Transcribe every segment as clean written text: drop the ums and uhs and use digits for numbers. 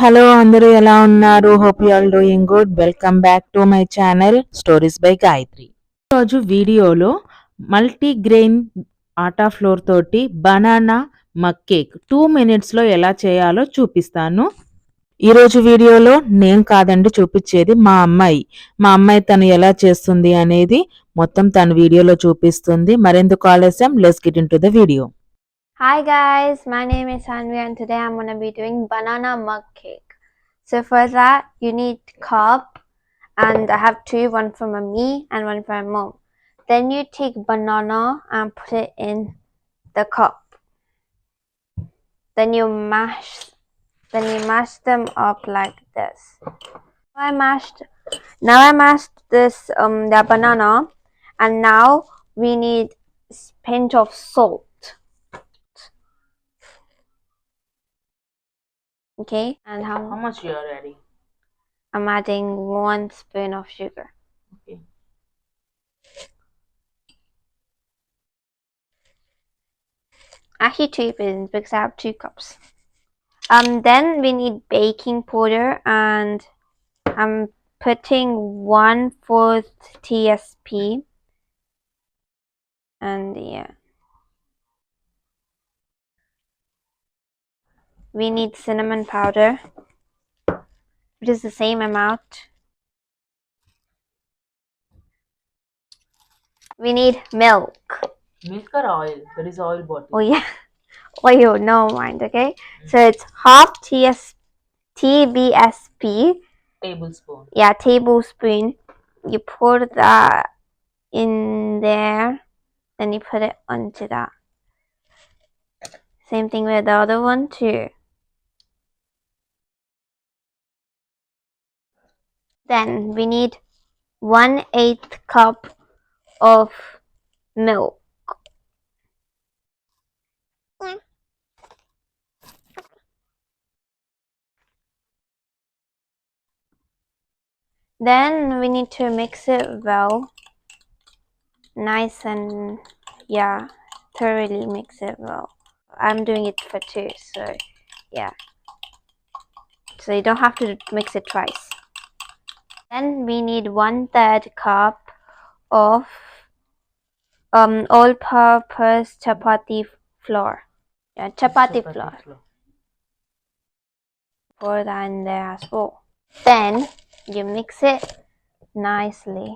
Hello అందరూ ఎలా ఉన్నారు? Hope you all doing good. Welcome back to my channel stories by Gayatri. ఈరోజు వీడియోలో మల్టీగ్రెయిన్ ఆటా ఫ్లోర్ తోటి బనానా మగ్ కేక్ 2 మినిట్స్లో ఎలా చేయాలో చూపిస్తాను. ఈరోజు వీడియోలో నేను కాదండి చూపించేది మా అమ్మాయి. తను ఎలా చేస్తుంది అనేది మొత్తం తన వీడియోలో చూపిస్తుంది. మరెందుకు ఆలస్యం, let's get into the video. Hi guys, my name is Sanvi and today I'm going to be doing banana mug cake. So for that you need cup, and I have two, one for me and one for my mom. Then you take banana and put it in the cup. Then you mash them up like this. Now I mashed this the banana, and now we need a pinch of salt. Okay, and how much you are adding? I'm adding 1 spoon of sugar. Okay. Actually 2 spoons because I have 2 cups. Then we need baking powder, and I'm putting 1/4 TSP, and yeah. We need cinnamon powder, which is the same amount. We need milk. Milk or oil? There is oil bottle. Oh yeah, oil, no mind, okay? So it's half TBSP. Tablespoon. Yeah, tablespoon. You pour that in there, then you put it onto that. Same thing with the other one too. Then we need 1/8 cup of milk. Then we need to mix it well, nice and thoroughly mix it well. I'm doing it for 2, so yeah. So you don't have to mix it twice. Then we need 1/3 cup of all-purpose chapati flour. Yeah, chapati flour. Pour that in there as well. Then you mix it nicely.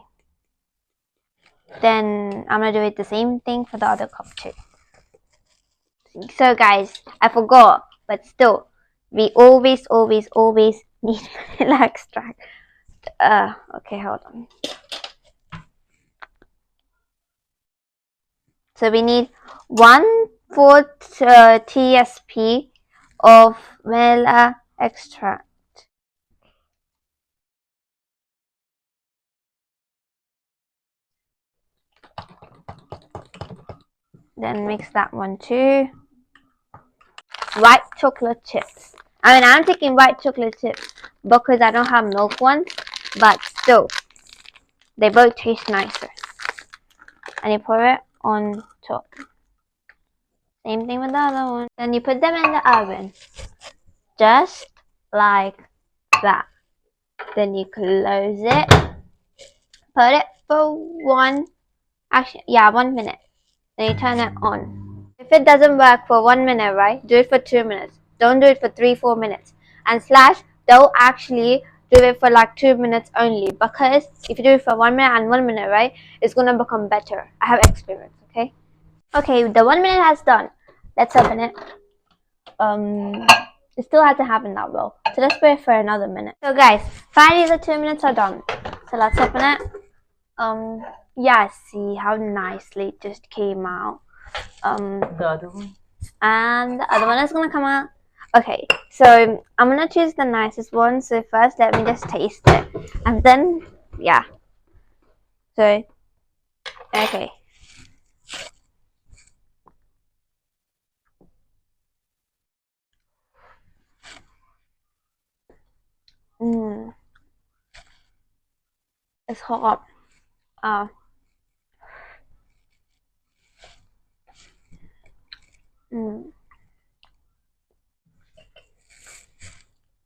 Then I'm gonna do it the same thing for the other cup too. So guys, I forgot, but still, we always need vanilla extract. Okay, hold on. So we need 1/4 TSP of vanilla extract. Then mix that one too. White chocolate chips. I mean, I'm taking white chocolate chips because I don't have milk ones, but still, they both taste nicer. And you pour it on top. Same thing with the other one. Then you put them in the oven, just like that. Then you close it, put it for 1 minute. Then you turn it on. If it doesn't work for 1 minute, right, do it for 2 minutes. Don't do it for 3-4 minutes. And don't actually do it for like 2 minutes only, because if you do it for 1 minute and 1 minute, right, it's gonna become better. I have experience. Okay, the 1 minute has done. Let's open it. It still hasn't happened that well, so let's wait for another minute. So guys, finally the 2 minutes are done. So let's open it. Yeah, see how nicely it just came out. The other one. And the other one is gonna come out. Okay, so I'm gonna choose the nicest one. So first, let me just taste it, and then yeah. So okay. It's hot.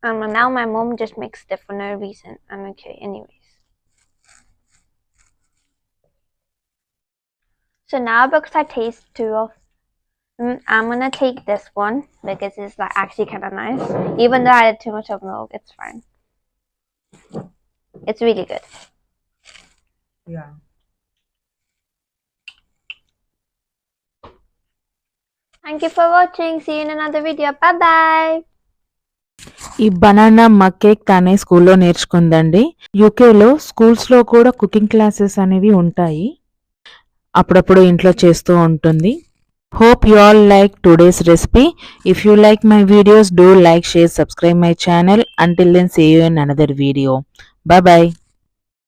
Now my mom just makes it for no reason. I'm okay, anyways. So now because I taste two of them, I'm gonna take this one because it's like actually kind of nice. Even though I added too much of milk, it's fine. It's really good. Yeah. Thank you for watching. See you in another video. Bye bye. ఈ banana mug cake తనే స్కూల్లో నేర్చుకుందండి. యూకేలో స్కూల్స్లో కూడా cooking classes అనేవి ఉంటాయి. అప్పుడప్పుడు ఇంట్లో చేస్తూ ఉంటుంది. Hope you all like today's recipe. If you like my videos, do like, share, subscribe my channel. Until then, see you in another video. Bye bye.